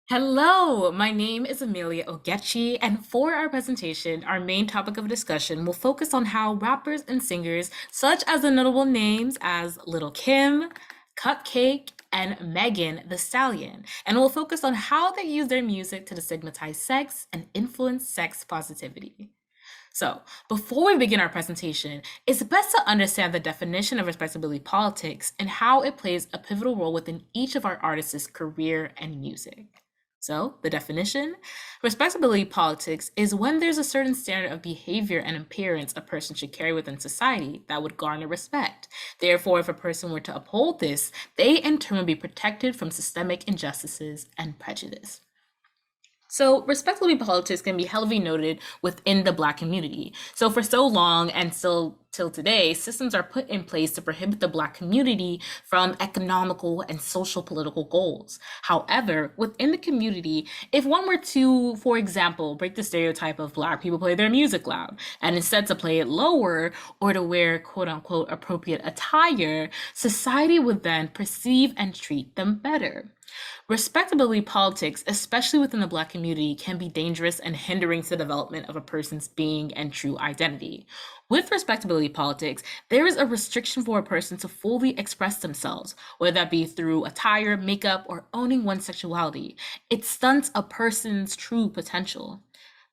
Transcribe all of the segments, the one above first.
Hello, my name is Amelia Ogechi, and for our presentation, our main topic of discussion will focus on how rappers and singers, such as the notable names as Lil Kim, Cupcake, and Megan the Stallion, and will focus on how they use their music to destigmatize sex and influence sex positivity. So, before we begin our presentation, it's best to understand the definition of respectability politics and how it plays a pivotal role within each of our artists' career and music. So, the definition respectability politics is when there's a certain standard of behavior and appearance a person should carry within society that would garner respect. Therefore, if a person were to uphold this, they in turn would be protected from systemic injustices and prejudice. So, respectability politics can be heavily noted within the Black community. So, for so long and still till today, systems are put in place to prohibit the Black community from economical and social political goals. However, within the community, if one were to, for example, break the stereotype of Black people play their music loud and instead to play it lower or to wear quote unquote appropriate attire, society would then perceive and treat them better. Respectability politics, especially within the Black community, can be dangerous and hindering to the development of a person's being and true identity. With respectability politics, there is a restriction for a person to fully express themselves, whether that be through attire, makeup, or owning one's sexuality. It stunts a person's true potential.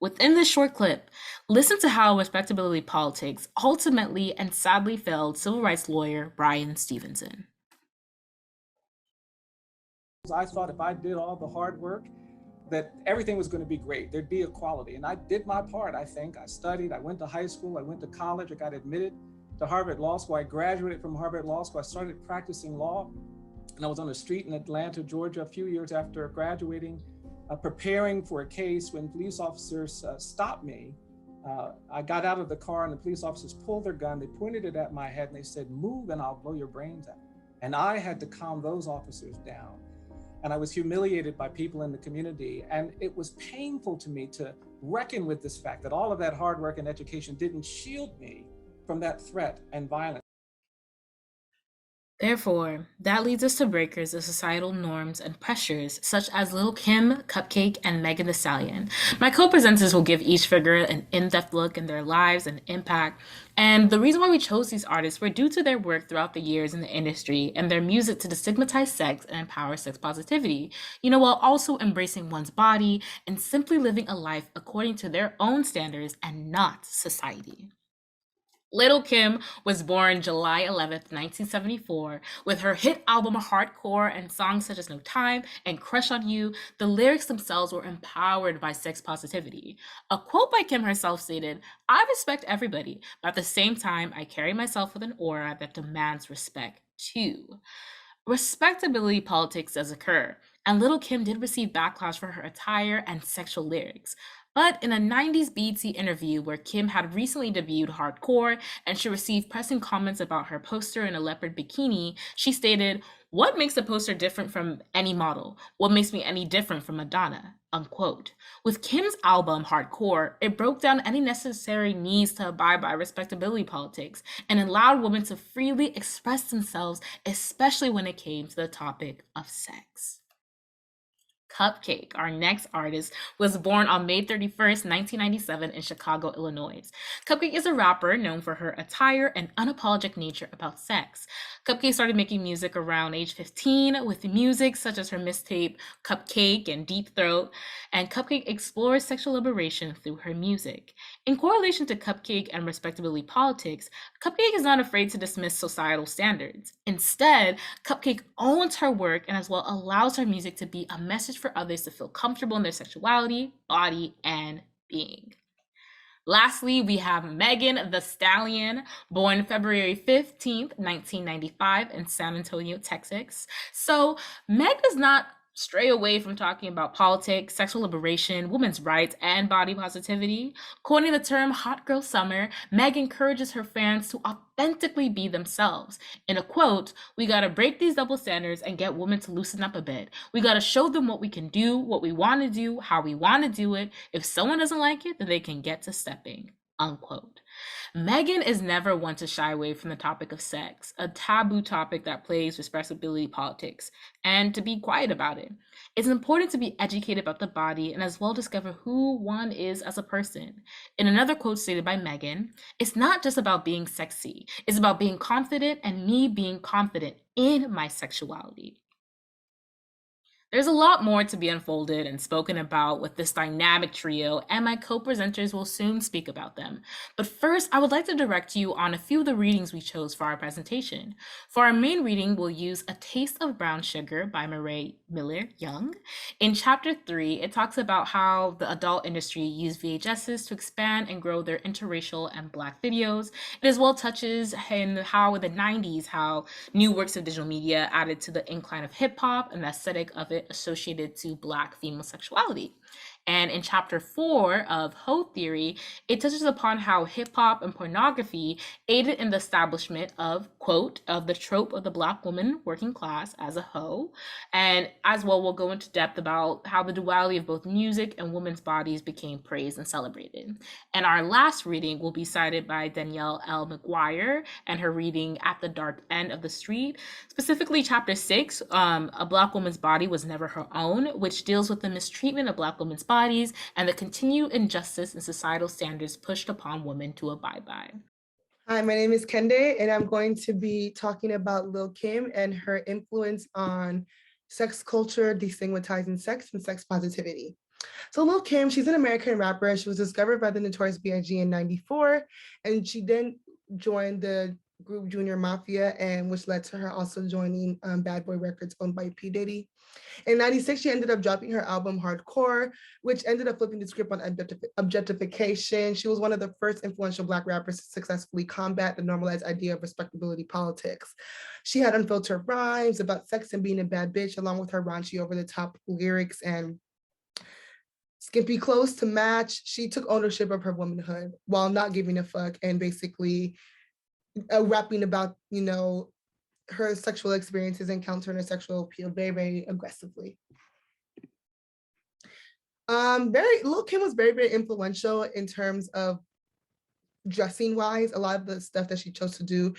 Within this short clip, listen to how respectability politics ultimately and sadly failed civil rights lawyer Brian Stevenson. I thought if I did all the hard work, that everything was going to be great. There'd be equality. And I did my part, I think. I studied, I went to high school, I went to college, I got admitted to Harvard Law School. I graduated from Harvard Law School. I started practicing law. And I was on the street in Atlanta, Georgia, a few years after graduating, preparing for a case when police officers stopped me. I got out of the car and the police officers pulled their gun. They pointed it at my head and they said, "Move and I'll blow your brains out." And I had to calm those officers down. And I was humiliated by people in the community. And it was painful to me to reckon with this fact that all of that hard work and education didn't shield me from that threat and violence. Therefore, that leads us to breakers of societal norms and pressures, such as Lil Kim, Cupcake, and Megan the Stallion. My co-presenters will give each figure an in-depth look in their lives and impact. And the reason why we chose these artists were due to their work throughout the years in the industry and their music to destigmatize sex and empower sex positivity, while also embracing one's body and simply living a life according to their own standards and not society. Lil Kim was born July 11th, 1974. With her hit album Hardcore and songs such as No Time and Crush on You, the lyrics themselves were empowered by sex positivity. A quote by Kim herself stated, "I respect everybody, but at the same time, I carry myself with an aura that demands respect too." Respectability politics does occur, and Little Kim did receive backlash for her attire and sexual lyrics. But in a 90s BET interview where Kim had recently debuted Hardcore and she received pressing comments about her poster in a leopard bikini, she stated, "What makes the poster different from any model? What makes me any different from Madonna?" Unquote. With Kim's album Hardcore, it broke down any necessary needs to abide by respectability politics and allowed women to freely express themselves, especially when it came to the topic of sex. Cupcake, our next artist, was born on May 31st, 1997 in Chicago, Illinois. Cupcake is a rapper known for her attire and unapologetic nature about sex. Cupcake started making music around age 15 with music such as her mixtape Cupcake and Deep Throat, and Cupcake explores sexual liberation through her music. In correlation to Cupcake and respectability politics, Cupcake is not afraid to dismiss societal standards. Instead, Cupcake owns her work and as well allows her music to be a message for others to feel comfortable in their sexuality, body, and being. Lastly, we have Megan the Stallion, born February 15th, 1995 in San Antonio, Texas. So Meg does not stray away from talking about politics, sexual liberation, women's rights, and body positivity. Coining the term hot girl summer, Meg encourages her fans to authentically be themselves. In a quote, "We gotta break these double standards and get women to loosen up a bit. We gotta show them what we can do, what we wanna do, how we wanna do it. If someone doesn't like it, then they can get to stepping." Unquote. Megan is never one to shy away from the topic of sex, a taboo topic that plays respectability politics, and to be quiet about it. It's important to be educated about the body and as well discover who one is as a person. In another quote stated by Megan, it's not just about being sexy, it's about being confident and me being confident in my sexuality. There's a lot more to be unfolded and spoken about with this dynamic trio, and my co presenters will soon speak about them. But first, I would like to direct you on a few of the readings we chose for our presentation. For our main reading, we'll use A Taste of Brown Sugar by Murray Miller Young. In chapter 3, it talks about how the adult industry used VHSs to expand and grow their interracial and Black videos. It as well touches in how in the 90s, how new works of digital media added to the incline of hip hop and the aesthetic of it associated to Black female sexuality. And in chapter 4 of Hoe Theory, it touches upon how hip hop and pornography aided in the establishment of, quote, of the trope of the Black woman working class as a hoe. And as well, we'll go into depth about how the duality of both music and women's bodies became praised and celebrated. And our last reading will be cited by Danielle L. McGuire and her reading At the Dark End of the Street, specifically chapter 6, A Black Woman's Body Was Never Her Own, which deals with the mistreatment of Black women's bodies and the continued injustice and societal standards pushed upon women to abide by. Hi, my name is Kende, and I'm going to be talking about Lil Kim and her influence on sex culture, destigmatizing sex, and sex positivity. So Lil Kim, she's an American rapper. She was discovered by the Notorious B.I.G. in '94, and she then joined the group Junior Mafia, and which led to her also joining Bad Boy Records, owned by P. Diddy. In '96, she ended up dropping her album Hardcore, which ended up flipping the script on objectification. She was one of the first influential Black rappers to successfully combat the normalized idea of respectability politics. She had unfiltered rhymes about sex and being a bad bitch, along with her raunchy over-the-top lyrics and skimpy clothes to match. She took ownership of her womanhood while not giving a fuck and basically rapping about, her sexual experiences and countering her sexual appeal very, very aggressively. Lil Kim was very, very influential in terms of dressing wise. A lot of the stuff that she chose to do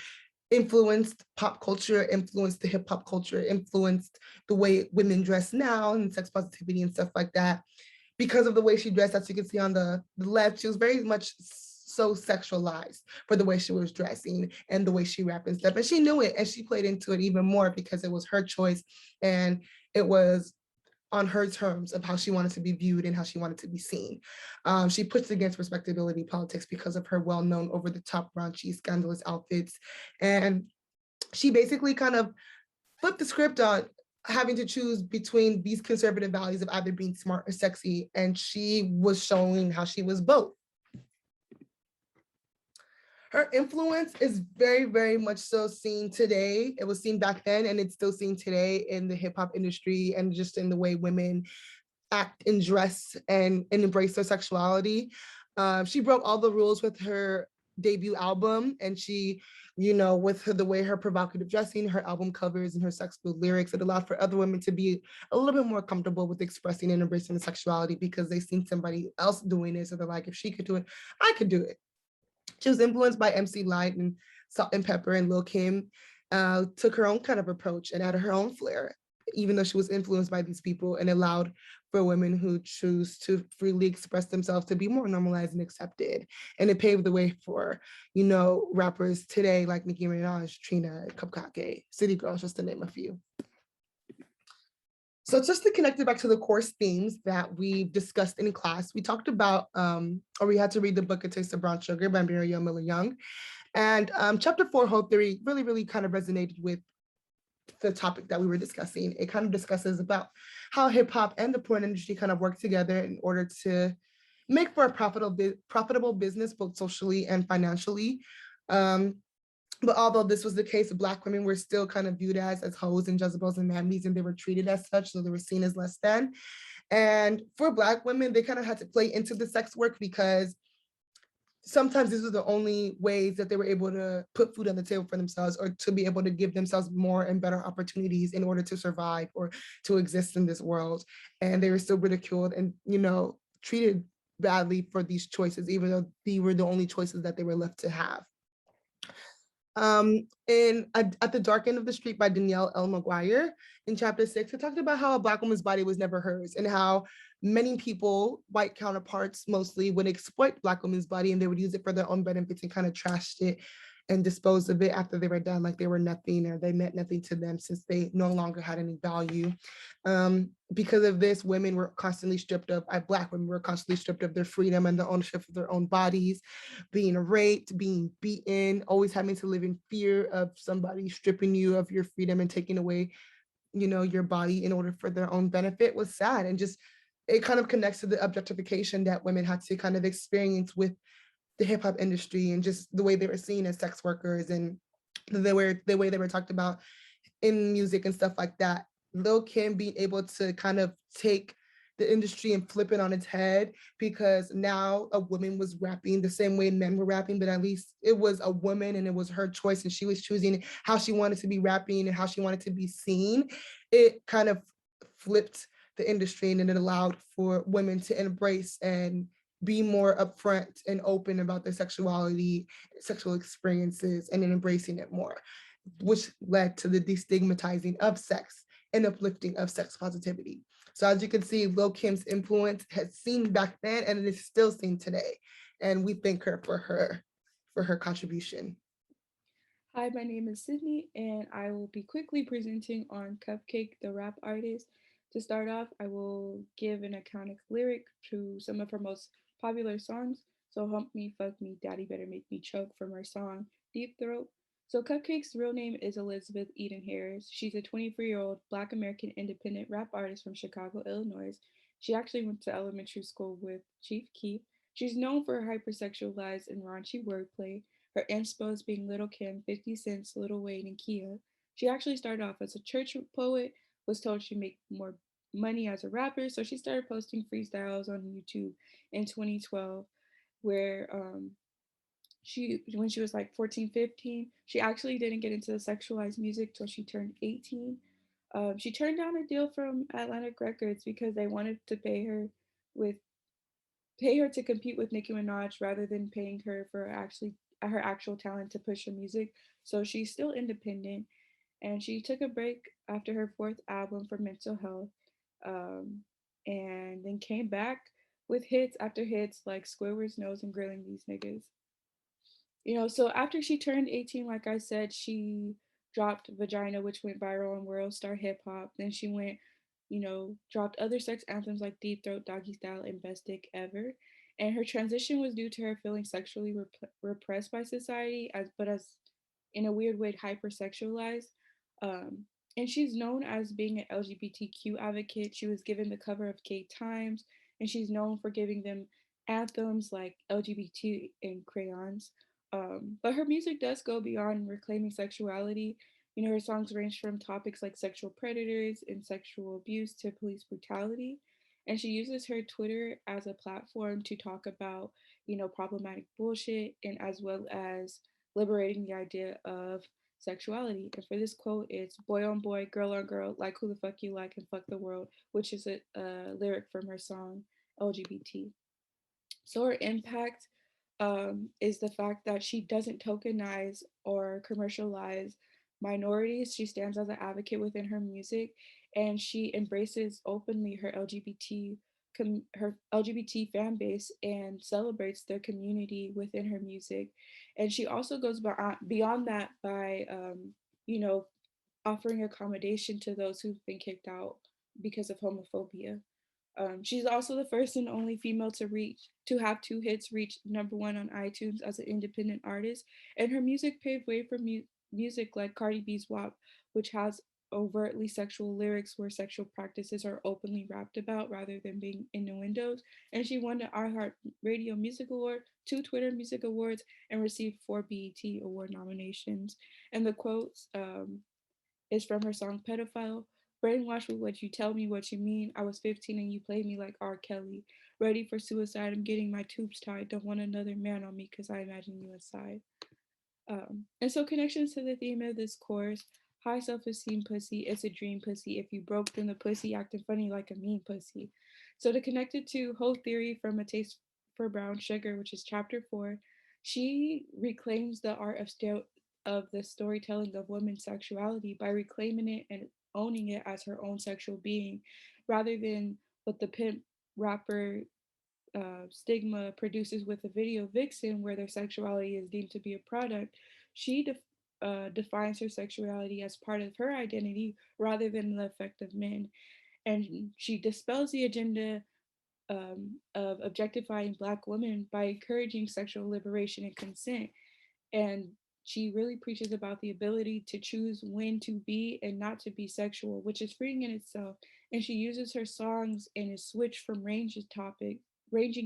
influenced pop culture, influenced the hip hop culture, influenced the way women dress now and sex positivity and stuff like that. Because of the way she dressed, as you can see on the left, she was very much so sexualized for the way she was dressing and the way she rapped and stuff. And she knew it and she played into it even more because it was her choice and it was on her terms of how she wanted to be viewed and how she wanted to be seen. She pushed against respectability politics because of her well-known over-the-top raunchy, scandalous outfits. And she basically kind of flipped the script on having to choose between these conservative values of either being smart or sexy. And she was showing how she was both. Her influence is very, very much so seen today. It was seen back then, and it's still seen today in the hip hop industry and just in the way women act and dress and embrace their sexuality. She broke all the rules with her debut album, and she, with the way her provocative dressing, her album covers, and her sexual lyrics, it allowed for other women to be a little bit more comfortable with expressing and embracing the sexuality because they've seen somebody else doing it. So they're like, if she could do it, I could do it. She was influenced by MC Lyte and Salt and Pepper, and Lil Kim took her own kind of approach and added her own flair, even though she was influenced by these people, and allowed for women who choose to freely express themselves to be more normalized and accepted. And it paved the way for, rappers today like Nicki Minaj, Trina, Cupcakke, City Girls, just to name a few. So just to connect it back to the course themes that we discussed in class, we talked about, or we had to read the book A Taste of Brown Sugar by Murray Miller Young. And chapter 4, Hoe Theory, really, really kind of resonated with the topic that we were discussing. It kind of discusses about how hip hop and the porn industry kind of work together in order to make for a profitable business, both socially and financially. But although this was the case, Black women were still kind of viewed as hoes and Jezebels and mammies, and they were treated as such, so they were seen as less than. And for Black women, they kind of had to play into the sex work because sometimes these were the only ways that they were able to put food on the table for themselves or to be able to give themselves more and better opportunities in order to survive or to exist in this world. And they were still ridiculed and, treated badly for these choices, even though they were the only choices that they were left to have. In At the Dark End of the Street by Danielle L. McGuire, in chapter 6, it talked about how a Black woman's body was never hers and how many people, white counterparts mostly, would exploit Black women's body and they would use it for their own benefits and kind of trashed it and disposed of it after they were done, like they were nothing or they meant nothing to them since they no longer had any value. Because of this, women were constantly stripped of, Black women were constantly stripped of their freedom and the ownership of their own bodies, being raped, being beaten, always having to live in fear of somebody stripping you of your freedom and taking away, your body in order for their own benefit was sad. And just, it kind of connects to the objectification that women had to kind of experience with the hip hop industry and just the way they were seen as sex workers and the way they were talked about in music and stuff like that. Lil Kim being able to kind of take the industry and flip it on its head, because now a woman was rapping the same way men were rapping, but at least it was a woman and it was her choice and she was choosing how she wanted to be rapping and how she wanted to be seen. It kind of flipped the industry and it allowed for women to embrace and be more upfront and open about their sexuality, sexual experiences, and embracing it more, which led to the destigmatizing of sex and uplifting of sex positivity. So as you can see, Lil Kim's influence has seen back then and it is still seen today. And we thank her for her contribution. Hi, my name is Sydney, and I will be quickly presenting on Cupcakke, the rap artist. To start off, I will give an iconic lyric to some of her most popular songs. So, Hump Me, Fuck Me, Daddy Better Make Me Choke from her song Deep Throat. So, Cupcakke's real name is Elizabeth Eden Harris. She's a 24-year-old Black American independent rap artist from Chicago, Illinois. She actually went to elementary school with Chief Keef. She's known for her hypersexualized and raunchy wordplay, her inspos being Little Kim, 50 Cent's Lil Wayne, and Kia. She actually started off as a church poet, was told she'd make more money as a rapper, so she started posting freestyles on YouTube in 2012, where when she was like 14, 15, she actually didn't get into the sexualized music till she turned 18. She turned down a deal from Atlantic Records because they wanted to with pay her to compete with Nicki Minaj rather than paying her for actually her actual talent to push her music. So she's still independent, and she took a break after her fourth album for mental health, um, and then came back with hits after hits like Squidward's Nose and Grilling These Niggas. So after she turned 18, like I said, she dropped Vagina, which went viral on World Star Hip Hop. Then she went, dropped other sex anthems like Deep Throat, Doggy Style, and Best Dick Ever. And her transition was due to her feeling sexually repressed by society, as in a weird way hypersexualized. Um, and she's known as being an LGBTQ advocate. She was given the cover of Gay Times, and she's known for giving them anthems like LGBT in crayons. But her music does go beyond reclaiming sexuality. Her songs range from topics like sexual predators and sexual abuse to police brutality. And she uses her Twitter as a platform to talk about, problematic bullshit and as well as liberating the idea of sexuality. And for this quote, it's boy on girl, like who the fuck you like and fuck the world, which is a lyric from her song LGBT. So her impact is the fact that she doesn't tokenize or commercialize minorities. She stands as an advocate within her music, and she embraces openly her LGBT fan base and celebrates their community within her music. And she also goes beyond that by, you know, offering accommodation to those who've been kicked out because of homophobia. She's also the first and only female to have two hits reach #1 on iTunes as an independent artist, and her music paved way for music like Cardi B's WAP, which has overtly sexual lyrics where sexual practices are openly rapped about rather than being innuendos. And she won the iHeart Radio Music Award, 2 Twitter Music Awards, and received 4 BET Award nominations. And the quotes is from her song Pedophile. Brainwashed with what you tell me what you mean. I was 15 and you played me like R. Kelly. Ready for suicide. I'm getting my tubes tied. Don't want another man on me because I imagine you inside. And so connections to the theme of this course, high self-esteem pussy, it's a dream pussy. If you broke, then the pussy acting funny like a mean pussy. So to connect it to whole theory from A Taste for Brown Sugar, which is chapter 4, she reclaims the art of the storytelling of women's sexuality by reclaiming it and owning it as her own sexual being, rather than what the pimp rapper stigma produces with a video vixen where their sexuality is deemed to be a product. She defines her sexuality as part of her identity rather than the effect of men. And she dispels the agenda of objectifying Black women by encouraging sexual liberation and consent. And she really preaches about the ability to choose when to be and not to be sexual, which is freeing in itself. And she uses her songs and a switch from ranging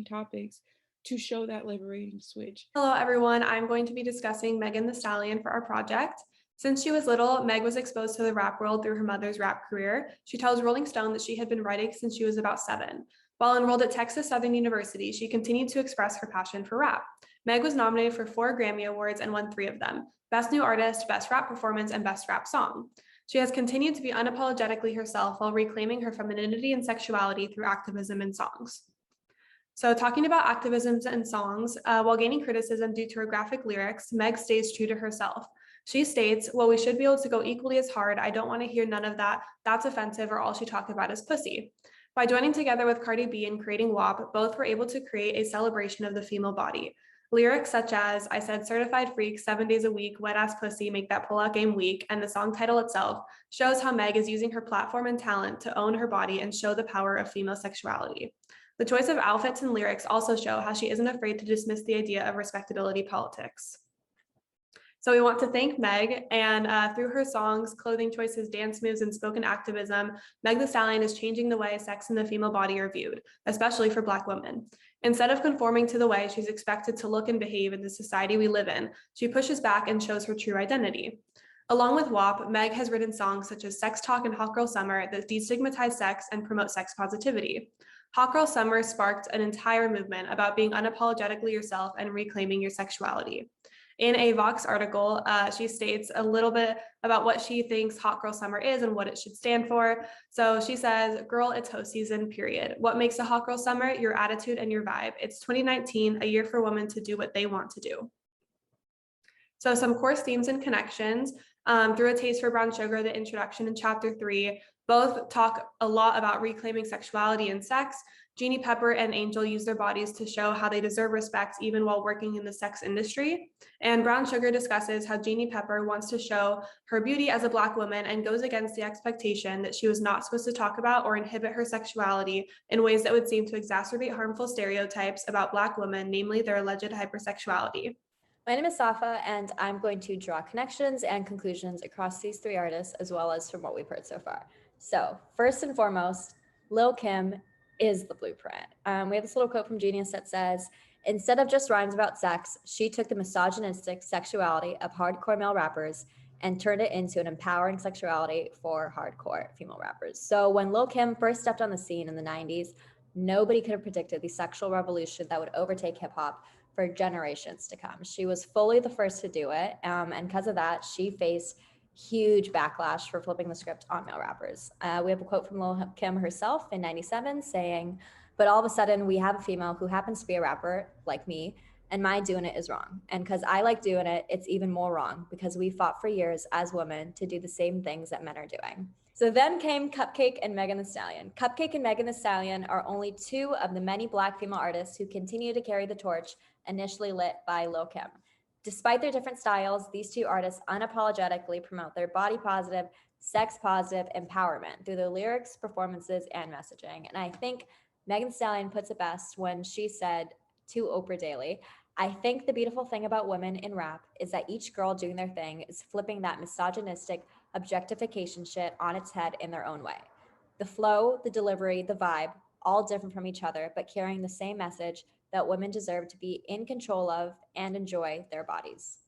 topics to show that liberating switch. Hello, everyone. I'm going to be discussing Megan Thee Stallion for our project. Since she was little, Meg was exposed to the rap world through her mother's rap career. She tells Rolling Stone that she had been writing since she was about 7. While enrolled at Texas Southern University, she continued to express her passion for rap. Meg was nominated for 4 Grammy Awards and won 3 of them: Best New Artist, Best Rap Performance, and Best Rap Song. She has continued to be unapologetically herself while reclaiming her femininity and sexuality through activism and songs. So talking about activisms and songs, while gaining criticism due to her graphic lyrics, Meg stays true to herself. She states, "Well, we should be able to go equally as hard. I don't want to hear none of that. That's offensive, or all she talked about is pussy." By joining together with Cardi B and creating WAP, both were able to create a celebration of the female body. Lyrics such as, "I said certified freak, 7 days a week, wet ass pussy, make that pull-out game weak," and the song title itself shows how Meg is using her platform and talent to own her body and show the power of female sexuality. The choice of outfits and lyrics also show how she isn't afraid to dismiss the idea of respectability politics. So we want to thank Meg, and through her songs, clothing choices, dance moves, and spoken activism, Meg Thee Stallion is changing the way sex and the female body are viewed, especially for Black women. Instead of conforming to the way she's expected to look and behave in the society we live in, she pushes back and shows her true identity. Along with WAP, Meg has written songs such as Sex Talk and Hot Girl Summer that destigmatize sex and promote sex positivity. Hot Girl Summer sparked an entire movement about being unapologetically yourself and reclaiming your sexuality. In a Vox article, she states a little bit about what she thinks Hot Girl Summer is and what it should stand for. So she says, "Girl, it's ho season, period. What makes a Hot Girl Summer? Your attitude and your vibe. It's 2019, a year for women to do what they want to do." So some course themes and connections through A Taste for Brown Sugar, the introduction in chapter 3, both talk a lot about reclaiming sexuality and sex. Jeannie Pepper and Angel use their bodies to show how they deserve respect even while working in the sex industry. And Brown Sugar discusses how Jeannie Pepper wants to show her beauty as a Black woman and goes against the expectation that she was not supposed to talk about or inhibit her sexuality in ways that would seem to exacerbate harmful stereotypes about Black women, namely their alleged hypersexuality. My name is Safa, and I'm going to draw connections and conclusions across these 3 artists, as well as from what we've heard so far. So first and foremost, Lil Kim is the blueprint. We have this little quote from Genius that says, "Instead of just rhymes about sex, she took the misogynistic sexuality of hardcore male rappers and turned it into an empowering sexuality for hardcore female rappers." So when Lil Kim first stepped on the scene in the 90s, nobody could have predicted the sexual revolution that would overtake hip hop for generations to come. She was fully the first to do it. And because of that, she faced huge backlash for flipping the script on male rappers. We have a quote from Lil Kim herself in 97 saying, "But all of a sudden we have a female who happens to be a rapper like me, and my doing it is wrong. And because I like doing it, it's even more wrong because we fought for years as women to do the same things that men are doing." So then came Cupcakke and Megan Thee Stallion. Cupcakke and Megan Thee Stallion are only 2 of the many Black female artists who continue to carry the torch initially lit by Lil Kim. Despite their different styles, these 2 artists unapologetically promote their body positive, sex positive empowerment through their lyrics, performances, and messaging. And I think Megan Thee Stallion puts it best when she said to Oprah Daily, "I think the beautiful thing about women in rap is that each girl doing their thing is flipping that misogynistic objectification shit on its head in their own way. The flow, the delivery, the vibe, all different from each other, but carrying the same message that women deserve to be in control of and enjoy their bodies."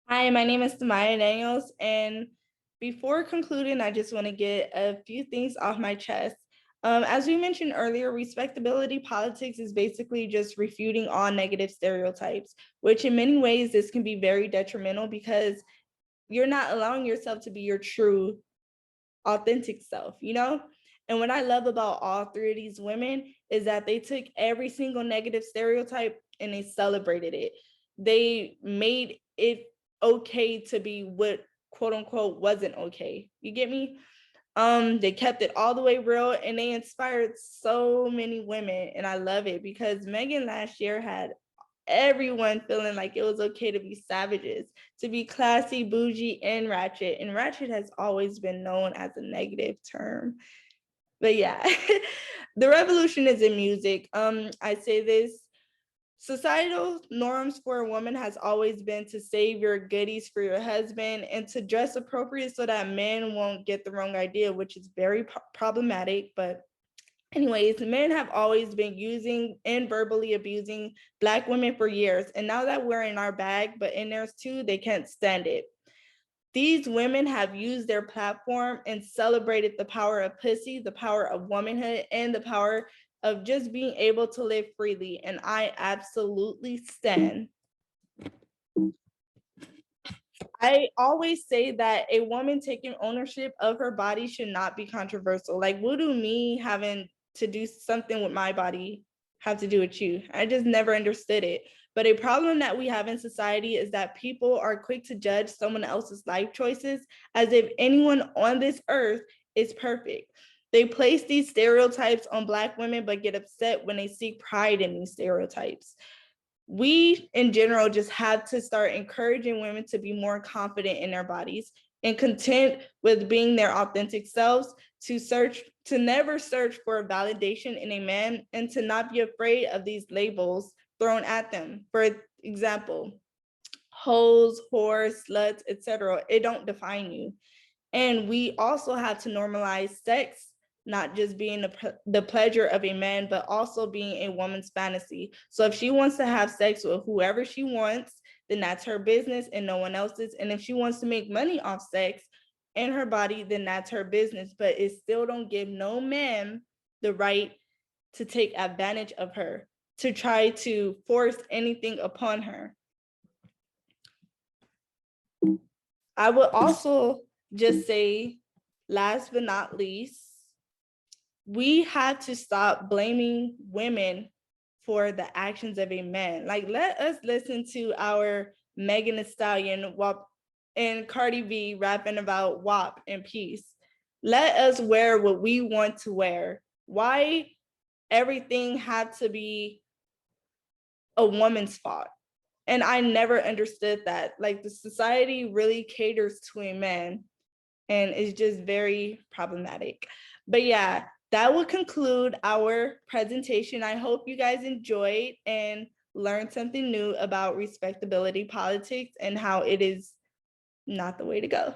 Hi, my name is Samaya Daniels, and before concluding, I just want to get a few things off my chest. As we mentioned earlier, respectability politics is basically just refuting all negative stereotypes, which in many ways, this can be very detrimental because you're not allowing yourself to be your true, authentic self, you know? And what I love about all three of these women is that they took every single negative stereotype and they celebrated it. They made it okay to be what quote unquote wasn't okay. You get me? They kept it all the way real and they inspired so many women. And I love it because Megan last year had everyone feeling like it was okay to be savages, to be classy, bougie, and ratchet. And ratchet has always been known as a negative term. But yeah, the revolution is in music. I say this, societal norms for a woman has always been to save your goodies for your husband and to dress appropriate so that men won't get the wrong idea, which is very problematic. But anyways, men have always been using and verbally abusing Black women for years. And now that we're in our bag, but in theirs too, they can't stand it. These women have used their platform and celebrated the power of pussy, the power of womanhood, and the power of just being able to live freely. And I absolutely stand. I always say that a woman taking ownership of her body should not be controversial. Like, what do me having to do something with my body have to do with you? I just never understood it. But a problem that we have in society is that people are quick to judge someone else's life choices as if anyone on this earth is perfect. They place these stereotypes on Black women, but get upset when they see pride in these stereotypes. We in general just have to start encouraging women to be more confident in their bodies and content with being their authentic selves, to never search for validation in a man, and to not be afraid of these labels thrown at them. For example, hoes, whores, sluts, etc. It don't define you. And we also have to normalize sex, not just being the pleasure of a man, but also being a woman's fantasy. So if she wants to have sex with whoever she wants, then that's her business and no one else's. And if she wants to make money off sex and her body, then that's her business. But it still don't give no man the right to take advantage of her, to try to force anything upon her. I would also just say, last but not least, we have to stop blaming women for the actions of a man. Like, let us listen to our Megan Thee Stallion and Cardi B rapping about WAP and peace. Let us wear what we want to wear. Why everything had to be a woman's fault? And I never understood that. Like, the society really caters to a man and it's just very problematic. But yeah, that will conclude our presentation. I hope you guys enjoyed and learned something new about respectability politics and how it is not the way to go.